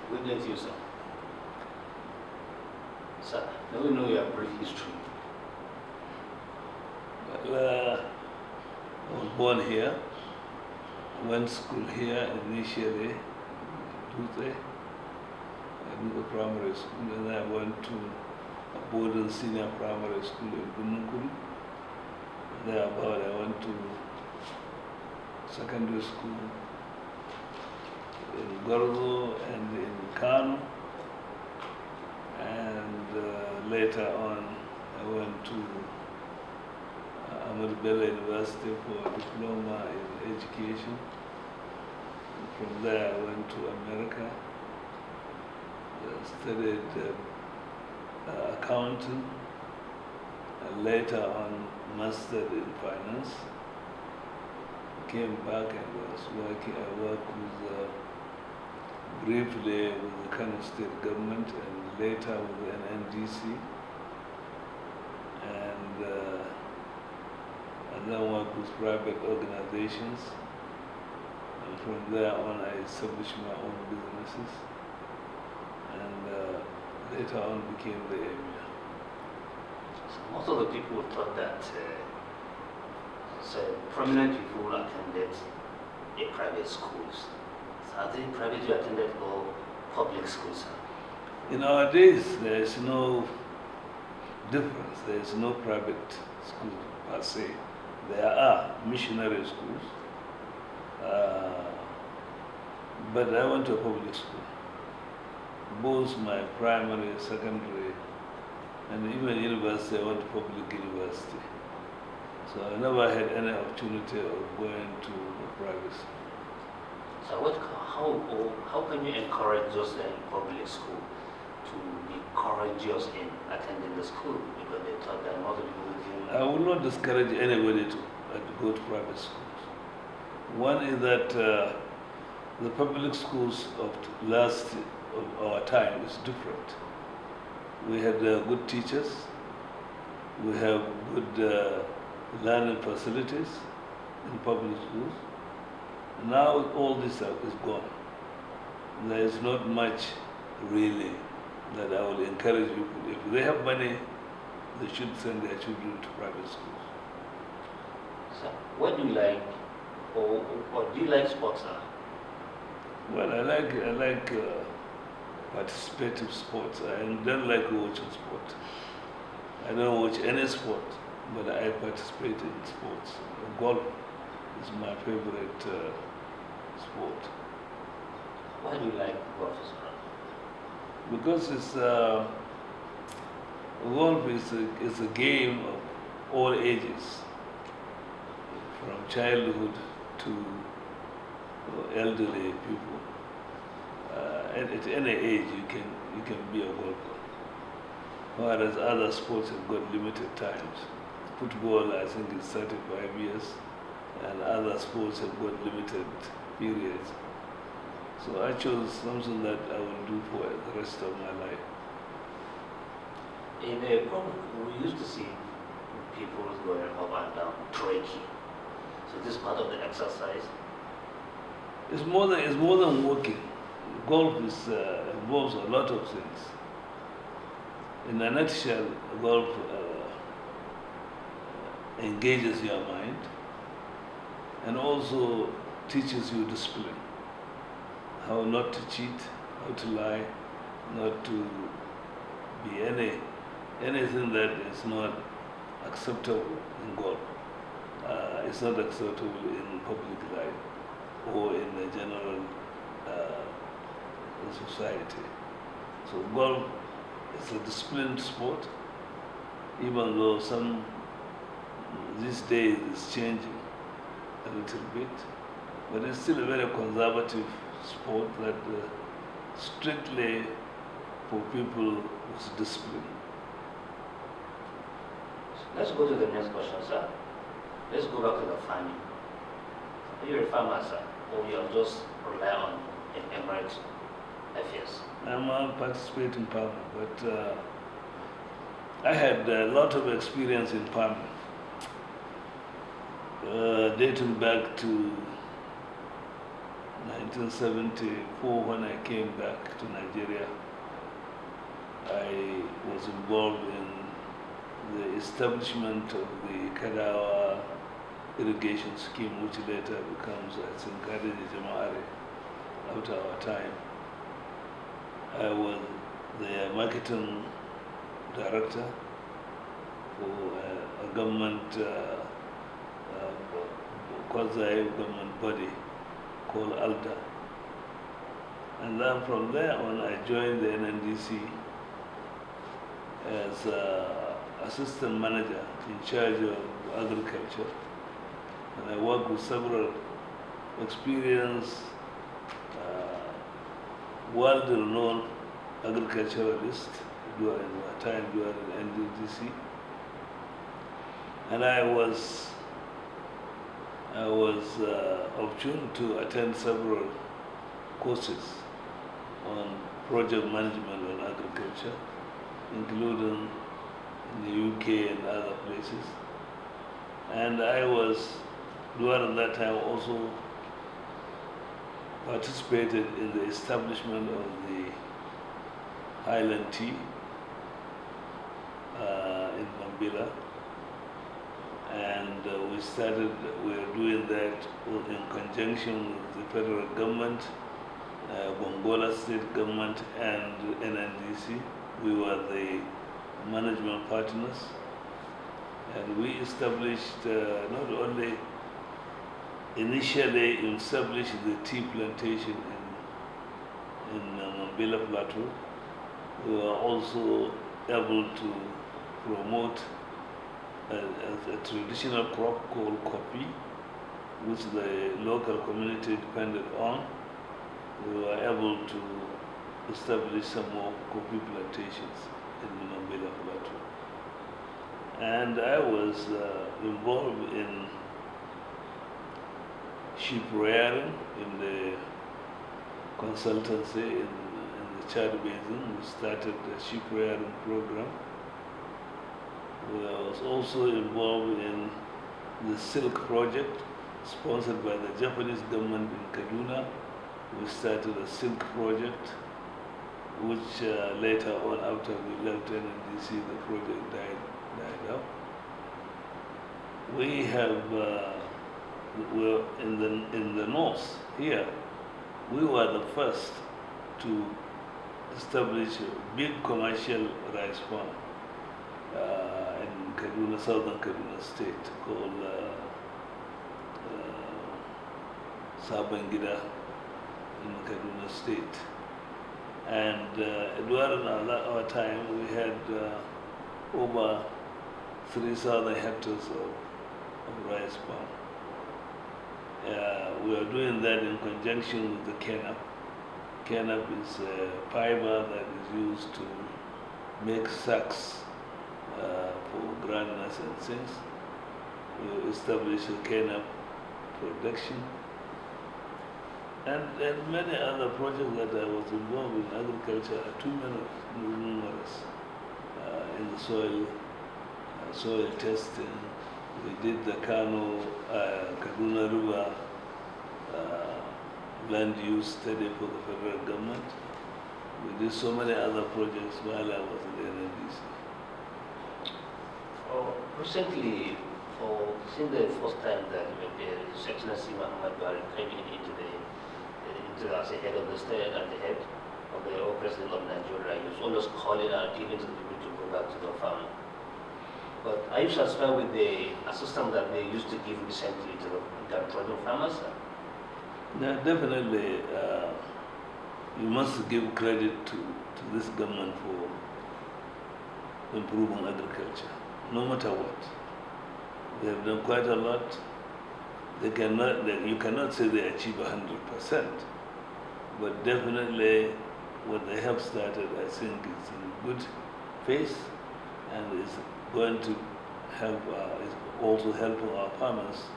Good day to you, sir. Sir, let me know your brief history. Well, I was born here. I went to school here initially, Dutse. I went to primary school, and then I went to a boarding senior primary school in Bunukuru. Thereabout, I went to secondary school in Gordo and in Kano. And later on, I went to Ahmadu Bello University for a diploma in education. And from there, I went to America. Studied accounting, and later on, mastered in finance. Came back and was working. I worked with, briefly with the Kano state government and later with the NNDC. And then worked with private organizations. And from there on, I established my own businesses. And later on became the emir. So most of the people thought that so prominent people attended the private schools. So are they private you attended or public schools, sir? In our days, there is no difference. There is no private school per se. There are missionary schools, but I went to a public school. Both my primary, secondary, and even university, I went to public university. So I never had any opportunity of going to a private school. So how can you encourage those in public school to be courageous in attending the school? Because they thought that most people will I will not discourage anybody to go to private schools. One is that the public schools of our time is different. We had good teachers, we have good learning facilities in public schools. Now all this is gone. There is not much really that I will encourage people. If they have money, they should send their children to private schools. So what do you like, or do you like sports, sir? Well, I like participative sports. I don't like watching sport. I don't watch any sport, but I participate in sports. Golf is my favorite sport. Why do you like golf, sir? Because golf is a game of all ages, from childhood to elderly people. At any age, you can be a golfer. Whereas other sports have got limited times. Football, I think, is 35 years, and other sports have got limited periods. So I chose something that I will do for the rest of my life. In the public, we used to see people going up and down, trekking. So this is part of the exercise. It's more than walking. Golf involves a lot of things. In a nutshell, golf engages your mind and also teaches you discipline. How not to cheat, how to lie, not to be anything that is not acceptable in golf. It's not acceptable in public life or in the general society. So golf is a disciplined sport, even though these days it's changing a little bit, but it's still a very conservative sport that strictly for people with discipline. Let's go to the next question, sir. Let's go back to the farming. Are you a farmer, sir, or you are just rely on emirate affairs? I'm a participating farmer, but I had a lot of experience in farming, dating back to 1974, when I came back to Nigeria, I was involved in the establishment of the Kadawa irrigation scheme, which later becomes, I think, Emore after our time. I was the marketing director for a government, quasi-government body called ALDA. And then from there on, I joined the NNDC as assistant manager in charge of agriculture. And I worked with several experienced, world-renowned agriculturalists during my time during NDDC. And I was opportune to attend several courses on project management and agriculture, including in the UK and other places. And I was, during that time, also participated in the establishment of the Highland Tea in Mambila. And we were doing that in conjunction with the federal government, Bongola state government, and NNDC. We were the management partners. And we established, not only initially established the tea plantation in Mambila Plateau, we were also able to promote a traditional crop called coffee, which the local community depended on. We were able to establish some more coffee plantations in the Mambila Plateau. And I was involved in sheep rearing in the consultancy in the Chad Basin. We started the sheep rearing program. I was also involved in the Silk Project, sponsored by the Japanese government in Kaduna. We started a Silk Project, which later on, after we left NNDC, the project died out. We have, we're in the north here, we were the first to establish a big commercial rice farm in Kaduna, southern Kaduna state, called Sabangida in Kaduna state. And during our time, we had over 3,000 hectares of rice farm. We are doing that in conjunction with the Kenap. Kenap is a fiber that is used to make sacks for granules and things. We established a Kenap production. And many other projects that I was involved in agriculture are too numerous. In the soil testing, we did the Kaduna River land use study for the federal government. We did so many other projects while I was in the NNDC. Recently, since the first time that His Excellency Muhammad Buhari came into as the head of the state and the head of the president of Nigeria, he was always calling out, giving to the people to go back to the farm. But are you satisfied with the assistance that they used to give recently to the downtrodden farmers? No, definitely, you must give credit to this government for improving agriculture, no matter what. They have done quite a lot. You cannot say they achieve 100%, but definitely what they have started, I think, is in good faith and is going to help, is also helping our farmers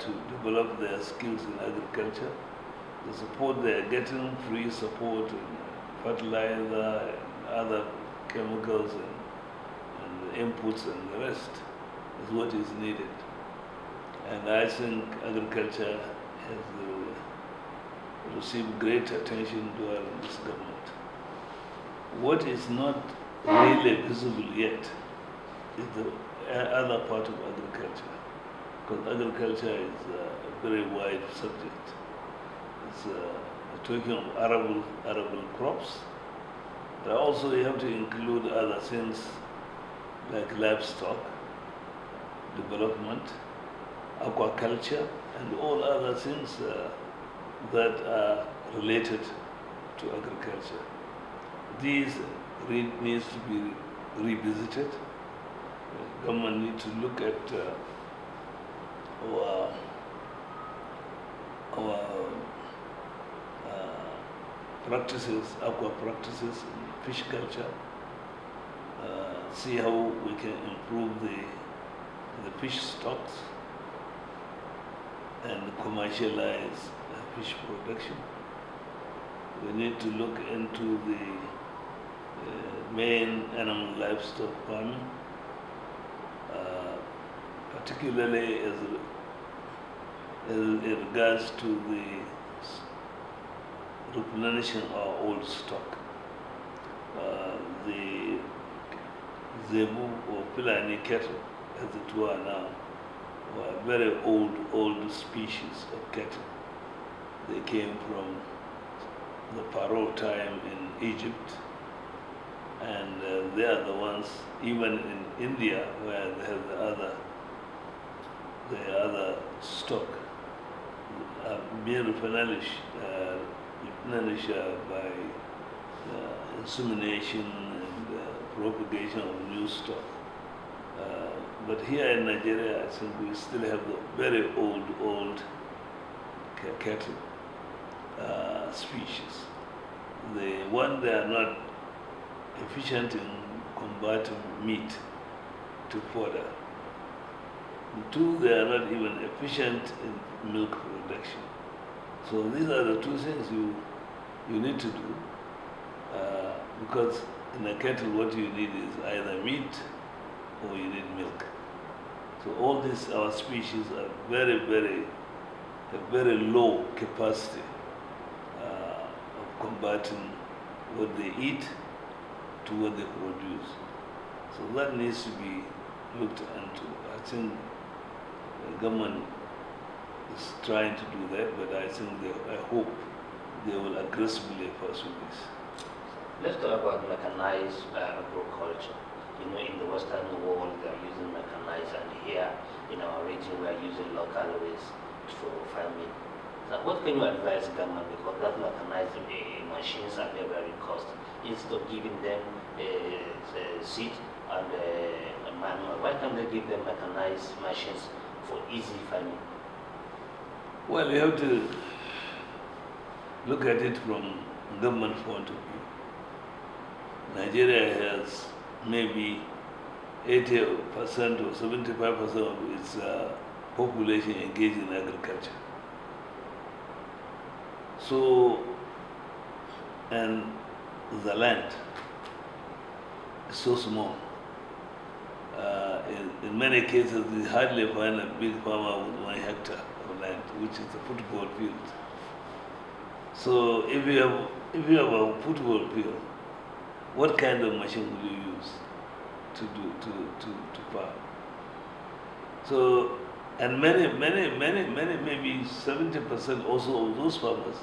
to develop their skills in agriculture. The support they are getting, free support in fertilizer and other chemicals and inputs and the rest is what is needed. And I think agriculture has received great attention during this government. What is not really visible yet is the other part of agriculture, because agriculture is a very wide subject. It's talking of arable crops, but also you have to include other things like livestock, development, aquaculture, and all other things that are related to agriculture. These needs to be revisited. The government needs to look at our practices, aqua practices in fish culture, see how we can improve the fish stocks and commercialize fish production. We need to look into the main animal livestock farming, particularly as it regards to the replenishing our old stock. The Zebu or Pilani cattle, as it were now, were very old species of cattle. They came from the Pharaoh time in Egypt, and they are the ones, even in India, where they have the other stock being replenished by insemination and propagation of new stock. But here in Nigeria, I think we still have the very old cattle species. One, they are not efficient in converting meat to fodder. And two, they are not even efficient in milk production. So these are the two things you need to do, because in a cattle what you need is either meat or you need milk. So all these, our species are very low capacity of converting what they eat to what they produce. So that needs to be looked into. I think the government is trying to do that, but I hope they will aggressively pursue this. Let's talk about mechanized agriculture. You know, in the Western world, they are using mechanized, and here in our region, we are using local ways for farming. So what can you advise government, because that mechanized machines are very costly? Instead of giving them a seed and a manual, why can't they give them mechanized machines for easy farming? Well, you have to look at it from government point of view. Nigeria has maybe 80% or 75% of its population engaged in agriculture. So, and the land is so small. In many cases, you hardly find a big farmer with 1 hectare of land, which is a football field. So, if you have a football field, what kind of machine will you use to farm? So, and many, maybe 70% also of those farmers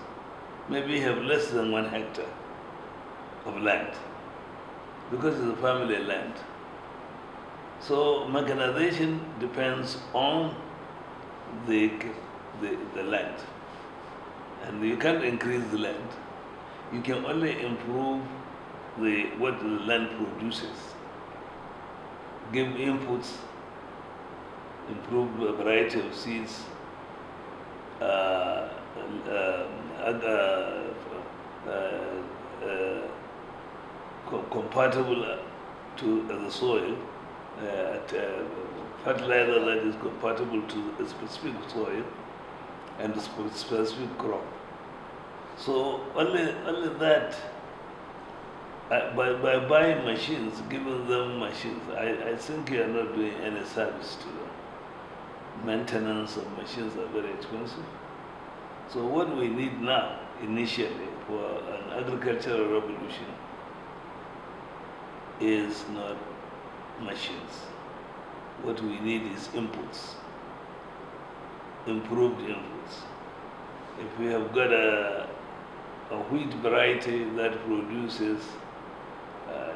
maybe have less than 1 hectare of land, because it's a family land. So mechanization depends on the land, and you can't increase the land. You can only improve what the land produces. Give inputs, improve the variety of seeds, compatible to the soil, fertilizer that is compatible to a specific soil and a specific crop. So only that, by buying machines, giving them machines, I think you are not doing any service to them. Maintenance of machines are very expensive. So what we need now initially for an agricultural revolution is not machines. What we need is inputs, improved inputs. If we have got a wheat variety that produces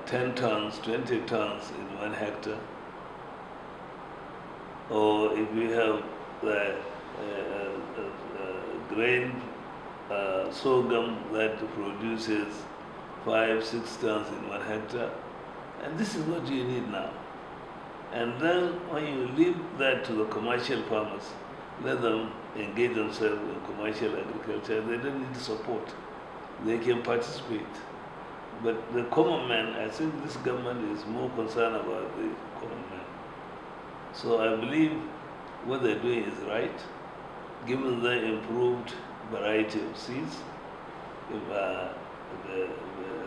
10 tons, 20 tons in 1 hectare, or if we have the grain sorghum that produces 5, 6 tons in 1 hectare, and this is what you need now. And then when you leave that to the commercial farmers, let them engage themselves in commercial agriculture, they don't need support. They can participate. But the common man, I think this government is more concerned about the common man. So I believe what they're doing is right, given the improved variety of seeds, if, the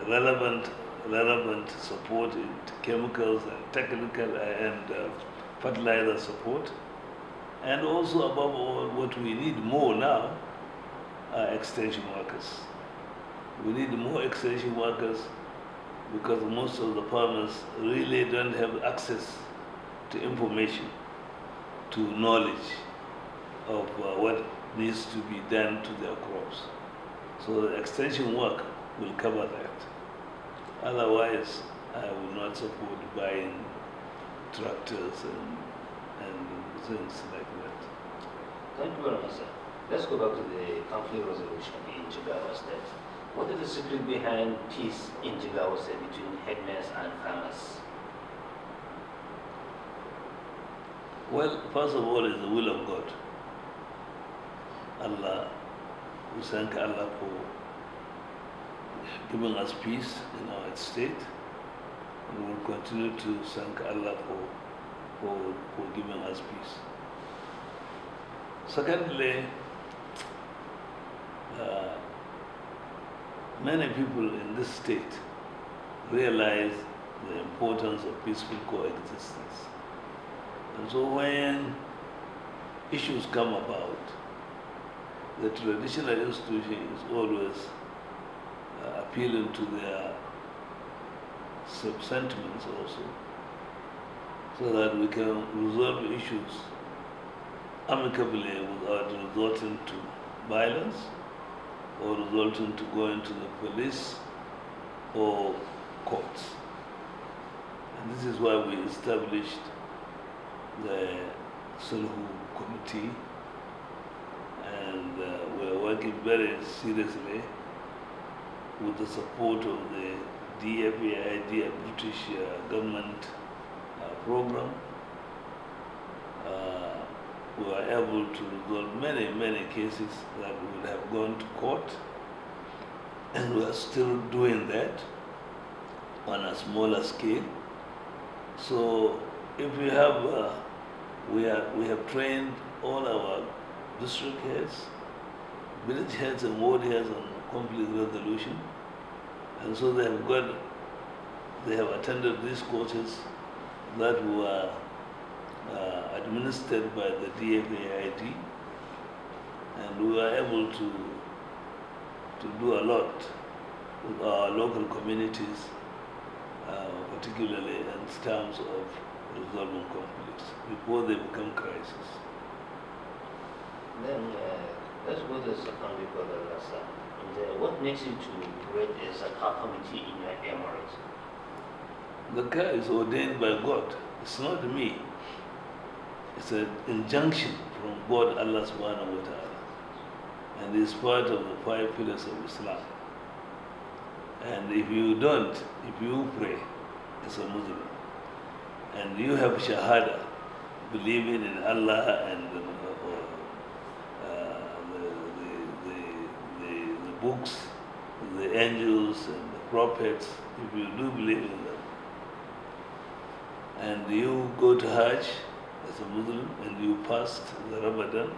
relevant support in chemicals and technical and fertilizer support, and also above all, what we need more now are extension workers. We need more extension workers because most of the farmers really don't have access to information, to knowledge of what needs to be done to their crops. So the extension work will cover that. Otherwise, I will not support buying tractors and things like that. Thank you very much, sir. Let's go back to the conflict resolution in Jigawa State. What is the secret behind peace in Jigawa State between headmen and farmers? Well, first of all, it's the will of God. Allah, we thank Allah for giving us peace in our state, and we will continue to thank Allah for giving us peace. Secondly, many people in this state realize the importance of peaceful coexistence. And so when issues come about, the traditional institution is always appealing to their sentiments also, so that we can resolve issues amicably without resorting to violence or resulting to going to the police or courts. And this is why we established the Sulhu Committee, and we're working very seriously with the support of the DFAID, a British government program. We were able to resolve many cases that would have gone to court, and we are still doing that on a smaller scale. So if we have, we have trained all our district heads, village heads and ward heads on conflict resolution, and so they have attended these courses that were administered by the DFAID, and we were able to do a lot with our local communities, particularly in terms of resolving conflicts before they become crises. Then let's go to the second report, sir. What makes you to create a Zakah committee in your emirate? The Zakah is ordained by God. It's not me. It's an injunction from God, Allah subhanahu wa ta'ala. And it's part of the 5 pillars of Islam. And if you don't, if you pray as a Muslim, and you have Shahada, believing in Allah and the books, the angels and the prophets, if you do believe in them, and you go to Hajj as a Muslim and you fast the Ramadan,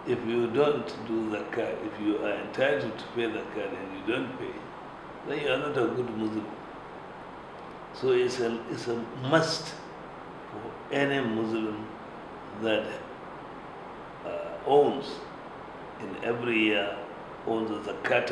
if you don't do zakah, if you are entitled to pay zakah and you don't pay, then you are not a good Muslim. So it's a must for any Muslim that owns in every year on the zakat